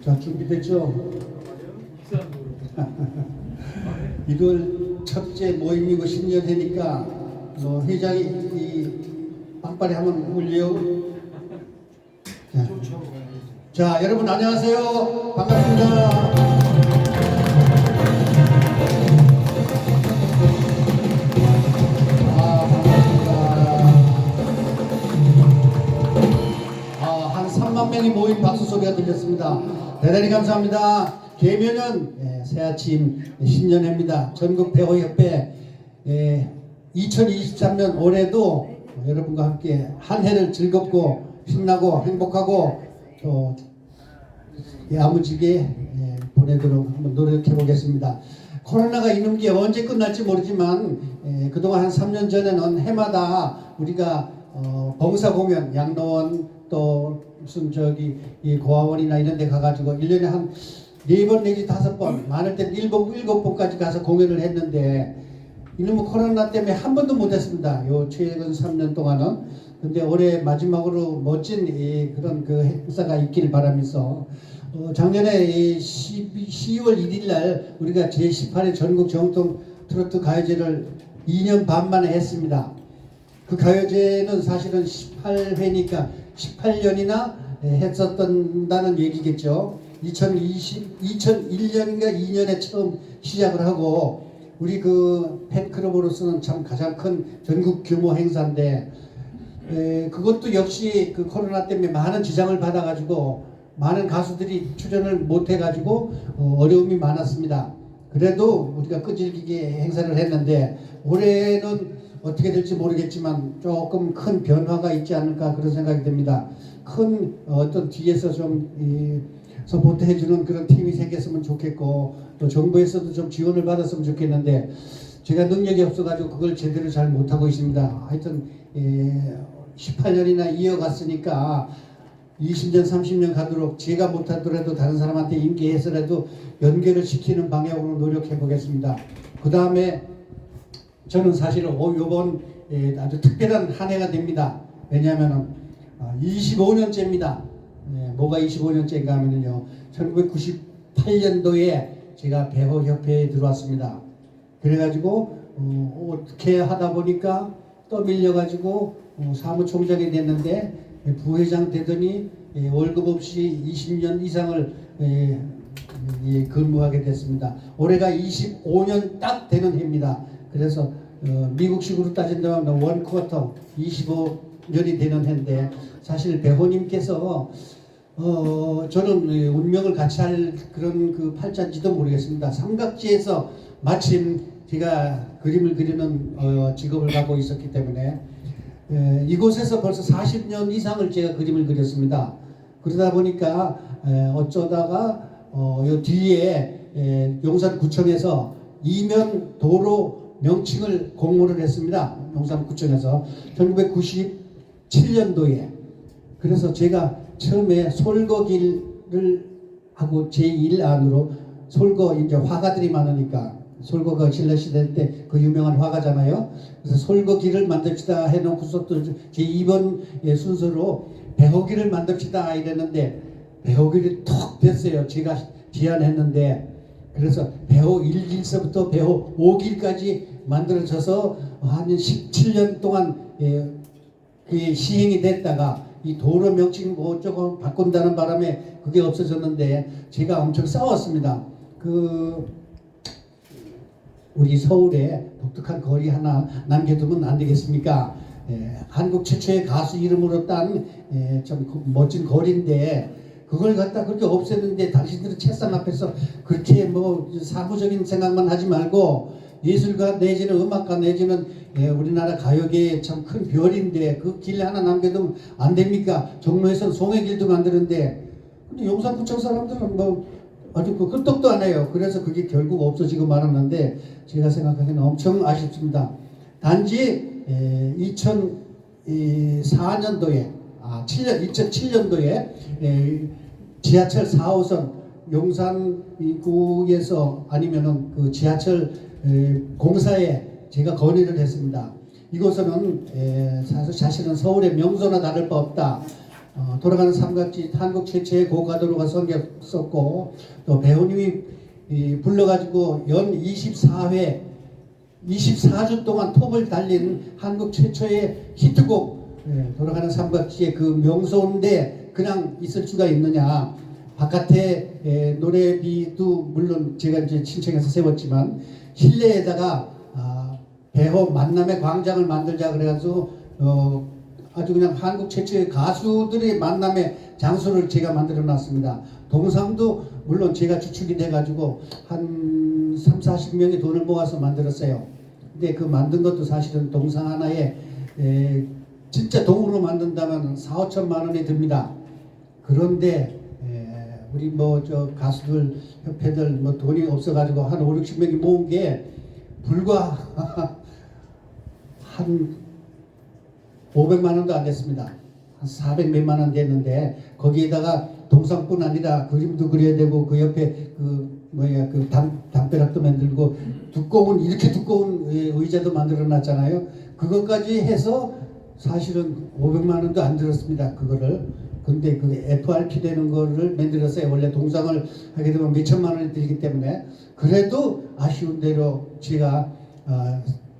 자, 준비됐죠? 1월 첫째 모임이고 신년회니까 회장이 빵빠레 하면 울려요. 자, 여러분 안녕하세요. 반갑습니다. 한 3만 명이 모인 박수 소리가 들렸습니다. 대단히 감사합니다. 계면은 새아침 신년회입니다. 전국 배우협회 2023년 올해도 여러분과 함께 한 해를 즐겁고 신나고 행복하고 또 야무지게 보내도록 한번 노력해 보겠습니다. 코로나가 이놈 게 언제 끝날지 모르지만 그동안 한 3년 전에는 해마다 우리가 봉사공연 양로원 또 무슨 이 고아원이나 이런 데 가가지고 1년에 한 4번 내지 5번 많을 때는 7번까지 가서 공연을 했는데 이놈의 코로나 때문에 한 번도 못했습니다. 요 최근 3년 동안은. 근데 올해 마지막으로 멋진 그런 그 행사가 있기를 바라면서 작년에 12월 1일 날 우리가 제18회 전국 정통 트로트 가요제를 2년 반 만에 했습니다. 그 가요제는 사실은 18회니까 18년이나 했었다는 얘기겠죠. 2001년인가 2년에 처음 시작을 하고 우리 그 팬클럽으로서는 참 가장 큰 전국 규모 행사인데 그것도 역시 그 코로나 때문에 많은 지장을 받아가지고 많은 가수들이 출연을 못해가지고 어려움이 많았습니다. 그래도 우리가 끄질기게 행사를 했는데 올해는 어떻게 될지 모르겠지만 조금 큰 변화가 있지 않을까 그런 생각이 듭니다. 큰 어떤 뒤에서 좀 서포트 해주는 그런 팀이 생겼으면 좋겠고 또 정부에서도 좀 지원을 받았으면 좋겠는데 제가 능력이 없어가지고 그걸 제대로 잘 못하고 있습니다. 하여튼 18년이나 이어갔으니까 20년 30년 가도록 제가 못하더라도 다른 사람한테 인계해서라도 연결을 시키는 방향으로 노력해 보겠습니다. 그 다음에 저는 사실은 이번 아주 특별한 한 해가 됩니다. 왜냐하면 25년째입니다. 뭐가 25년째인가 하면요 1998년도에 제가 배우협회에 들어왔습니다. 그래가지고 어떻게 하다 보니까 떠밀려가지고 사무총장이 됐는데 부회장 되더니 월급 없이 20년 이상을 근무하게 됐습니다. 올해가 25년 딱 되는 해입니다. 그래서 미국식으로 따진다면 원쿼터 25년이 되는 해인데 사실 배호님께서 저는 운명을 같이 할 그런 그 팔자인지도 모르겠습니다. 삼각지에서 마침 제가 그림을 그리는 직업을 갖고 있었기 때문에 이곳에서 벌써 40년 이상을 제가 그림을 그렸습니다. 그러다 보니까 어쩌다가 요 뒤에 용산구청에서 이면 도로 명칭을 공모를 했습니다. 용산구청에서 1997년도에. 그래서 제가 처음에 솔거길을 하고 제1안으로 솔거 이제 화가들이 많으니까 솔거가 신라시대 때 그 유명한 화가잖아요. 그래서 솔거길을 만듭시다 해놓고서 또 제2번 순서로 배호길을 만듭시다 이랬는데 배호길이 턱 됐어요. 제가 제안했는데 그래서 배호 1길서부터 배호 5길까지 만들어져서 한 17년 동안 시행이 됐다가 이 도로 명칭 뭐 조금 바꾼다는 바람에 그게 없어졌는데 제가 엄청 싸웠습니다. 우리 서울에 독특한 거리 하나 남겨두면 안 되겠습니까? 한국 최초의 가수 이름으로 딴 좀 멋진 거리인데 그걸 갖다 그렇게 없앴는데 당신들은 책상 앞에서 그렇게 뭐 사무적인 생각만 하지 말고 예술가 내지는 음악가 내지는 우리나라 가요계의 참 큰 별인데 그 길 하나 남겨두면 안 됩니까? 종로에서는 송해길도 만드는데 근데 용산구청 사람들은 뭐 아주 그 끄떡도 안 해요. 그래서 그게 결국 없어지고 말았는데 제가 생각하기에는 엄청 아쉽습니다. 단지 2004년도에 2007년도에 지하철 4호선 용산구에서 아니면은 그 지하철 공사에 제가 건의를 했습니다. 이곳은 사실은 서울의 명소나 다를 바 없다. 돌아가는 삼각지 한국 최초의 고가도로가 생겼었고, 또 배우님이 불러가지고 연 24회 24주 동안 톱을 달린 한국 최초의 히트곡, 돌아가는 삼각지의 그 명소인데 그냥 있을 수가 있느냐. 바깥에 노래비도 물론 제가 이제 신청해서 세웠지만 실내에다가 배호 만남의 광장을 만들자 그래가지고 아주 그냥 한국 최초의 가수들의 만남의 장소를 제가 만들어 놨습니다. 동상도 물론 제가 주축이 돼가지고 한 3, 40명의 돈을 모아서 만들었어요. 근데 그 만든 것도 사실은 동상 하나에 진짜 동으로 만든다면 4, 5천만 원이 듭니다. 그런데 우리 뭐 저 가수들 협회들 뭐 돈이 없어가지고 한 5, 60명이 모은 게 불과 한 500만 원도 안 됐습니다. 한 400 몇만 원 됐는데 거기에다가 동상뿐 아니라 그림도 그려야 되고 그 옆에 그 담벼락도 만들고 이렇게 두꺼운 의자도 만들어 놨잖아요. 그것까지 해서 사실은 500만 원도 안 들었습니다. 그거를. 근데 그 FRP 되는 거를 만들었어요. 원래 동상을 하게 되면 몇 천만 원이 들기 때문에. 그래도 아쉬운 대로 제가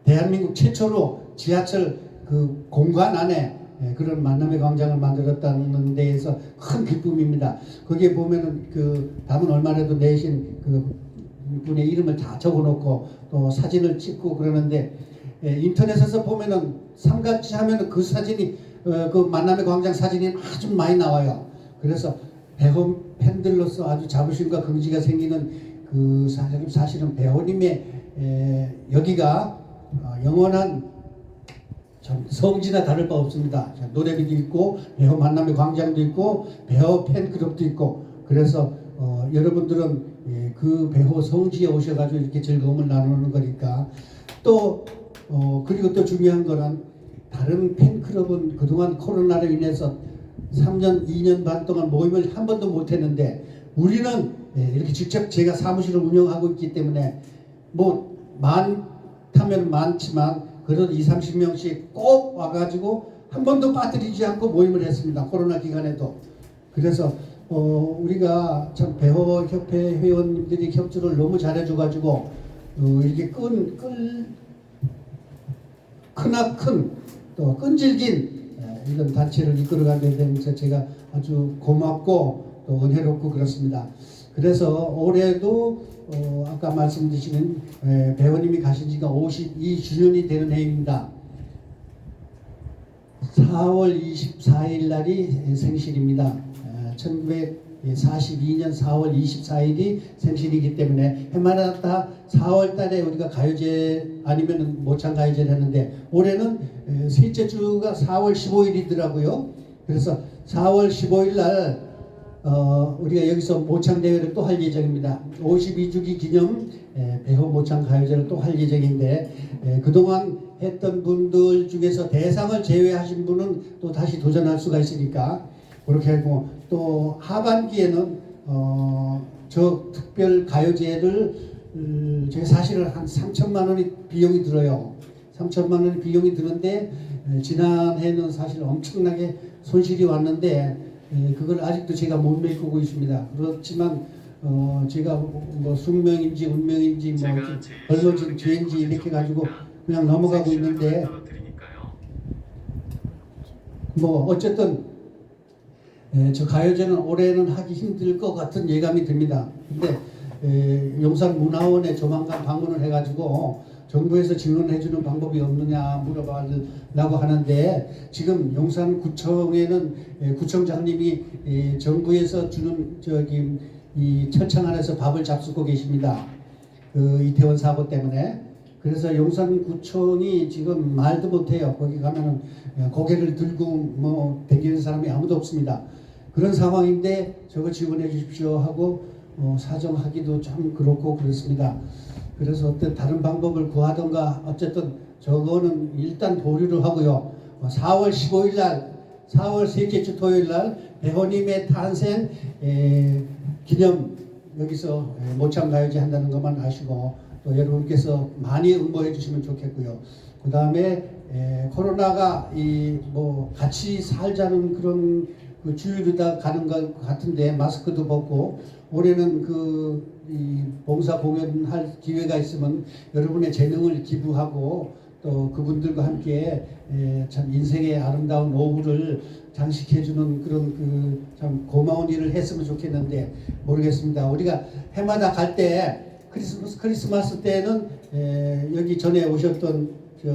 대한민국 최초로 지하철 그 공간 안에 그런 만남의 광장을 만들었다는 데에서 큰 기쁨입니다. 거기에 보면은 그 담은 얼마라도 내신 그 분의 이름을 다 적어놓고 또 사진을 찍고 그러는데 인터넷에서 보면은 삼각지 하면은 그 사진이 그 만남의 광장 사진이 아주 많이 나와요. 그래서 배우 팬들로서 아주 자부심과 긍지가 생기는 그 사실은 배우님의 여기가 영원한 성지나 다를 바 없습니다. 노래비도 있고 배우 만남의 광장도 있고 배우 팬클럽도 있고 그래서 여러분들은 그 배우 성지에 오셔가지고 이렇게 즐거움을 나누는 거니까 또 그리고 또 중요한 거는 다른 팬클럽은 그동안 코로나로 인해서 3년, 2년 반 동안 모임을 한 번도 못했는데 우리는 이렇게 직접 제가 사무실을 운영하고 있기 때문에 뭐 많다면 많지만 그래도 20, 30명씩 꼭 와가지고 한 번도 빠뜨리지 않고 모임을 했습니다. 코로나 기간에도. 그래서 우리가 참 배우협회 회원들이 협조를 너무 잘해줘가지고 이렇게 크나큰 또 끈질긴 이런 단체를 이끌어가게 되면서 제가 아주 고맙고 또 은혜롭고 그렇습니다. 그래서 올해도 아까 말씀드리신 배우님이 가신 지가 52주년이 되는 해입니다. 4월 24일 날이 생신입니다. 1942년 4월 24일이 생신이기 때문에 해마다 4월 달에 우리가 가요제 아니면 모창 가요제를 했는데 올해는 셋째 주가 4월 15일이더라고요. 그래서 4월 15일 날 우리가 여기서 모창 대회를 또 할 예정입니다. 52주기 기념 배우 모창 가요제를 또 할 예정인데 그동안 했던 분들 중에서 대상을 제외하신 분은 또 다시 도전할 수가 있으니까 그렇게 하고 또 하반기에는 저 특별 가요제를 제가 사실은 한 3천만 원이 비용이 들어요. 3천만 원이 비용이 드는데 지난해는 사실 엄청나게 손실이 왔는데 그걸 아직도 제가 못 메꾸고 있습니다. 그렇지만 제가 뭐 숙명인지 운명인지 뭐 벌어진 죄인지 이렇게 가지고 그냥 넘어가고 있는데 뭐 어쨌든 저 가요제는 올해는 하기 힘들 것 같은 예감이 듭니다. 근데 용산문화원에 조만간 방문을 해가지고 정부에서 지원해주는 방법이 없느냐 물어보려고 하는데 지금 용산구청에는 구청장님이 정부에서 주는 이 철창 안에서 밥을 잡수고 계십니다. 그 이태원 사고 때문에. 그래서 용산구청이 지금 말도 못해요. 거기 가면은 고개를 들고 뭐 대기는 사람이 아무도 없습니다. 그런 상황인데 저거 지원해 주십시오 하고 사정하기도 참 그렇고 그렇습니다. 그래서 어떤 다른 방법을 구하던가 어쨌든 저거는 일단 보류를 하고요. 4월 15일 날 4월 셋째 주 토요일 날 배우님의 탄생 기념 여기서 모창 가요제 한다는 것만 아시고 또 여러분께서 많이 응모해 주시면 좋겠고요. 그 다음에 코로나가 뭐 같이 살자는 그런 그 주일이다 가는 것 같은데 마스크도 벗고 올해는 이 봉사 공연할 기회가 있으면 여러분의 재능을 기부하고 또 그분들과 함께 참 인생의 아름다운 오후를 장식해주는 그런 참 고마운 일을 했으면 좋겠는데 모르겠습니다. 우리가 해마다 갈 때 크리스마스 때는 여기 전에 오셨던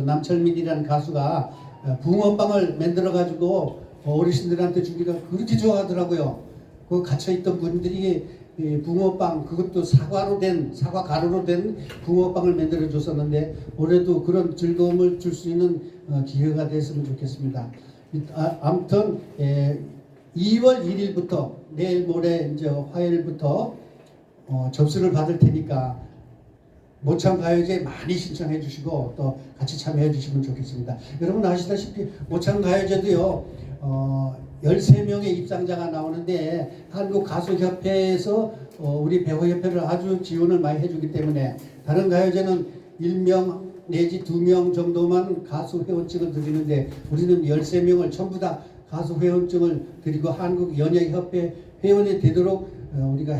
남철민이라는 가수가 붕어빵을 만들어 가지고 어르신들한테 주기가 그렇게 좋아하더라고요. 그 갇혀있던 분들이 붕어빵, 그것도 사과 가루로 된 붕어빵을 만들어 줬었는데 올해도 그런 즐거움을 줄 수 있는 기회가 됐으면 좋겠습니다. 아무튼 2월 1일부터 내일 모레 이제 화요일부터 접수를 받을 테니까 모창가요제 많이 신청해 주시고 또 같이 참여해 주시면 좋겠습니다. 여러분 아시다시피 모창가요제도요 13명의 입상자가 나오는데 한국가수협회에서 우리 배우협회를 아주 지원을 많이 해주기 때문에 다른 가요제는 1명 내지 2명 정도만 가수 회원증을 드리는데 우리는 13명을 전부 다 가수 회원증을 드리고 한국연예협회 회원이 되도록 우리가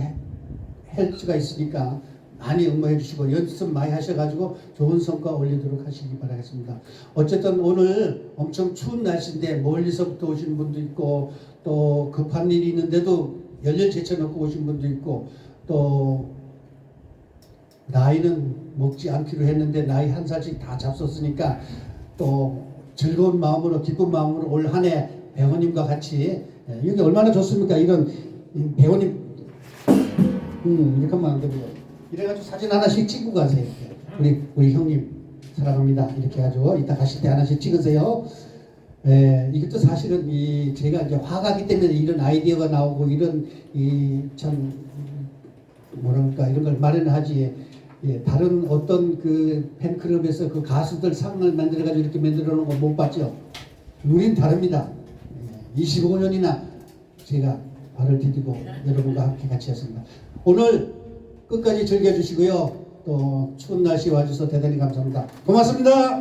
할 수가 있으니까 많이 응모해 주시고 연습 많이 하셔가지고 좋은 성과 올리도록 하시기 바라겠습니다. 어쨌든 오늘 엄청 추운 날씨인데 멀리서부터 오신 분도 있고 또 급한 일이 있는데도 열렬 제쳐놓고 오신 분도 있고 또 나이는 먹지 않기로 했는데 나이 한 살씩 다 잡섰으니까 또 즐거운 마음으로 기쁜 마음으로 올 한 해 배우님과 같이 여기 얼마나 좋습니까? 이런 배우님 이렇게 하면 안 되고요. 이래가지고 사진 하나씩 찍고 가세요. 우리 형님 사랑합니다. 이렇게 해가지고 이따 가실 때 하나씩 찍으세요. 이것도 사실은 제가 이제 화가기 때문에 이런 아이디어가 나오고 이런 참 뭐랄까 이런 걸 마련하지. 다른 어떤 그 팬클럽에서 그 가수들 상을 만들어가지고 이렇게 만들어 놓은 거 못 봤죠. 우린 다릅니다. 25년이나 제가 발을 디디고 여러분과 함께 같이 했습니다. 오늘 끝까지 즐겨주시고요. 또 추운 날씨 와주셔서 대단히 감사합니다. 고맙습니다.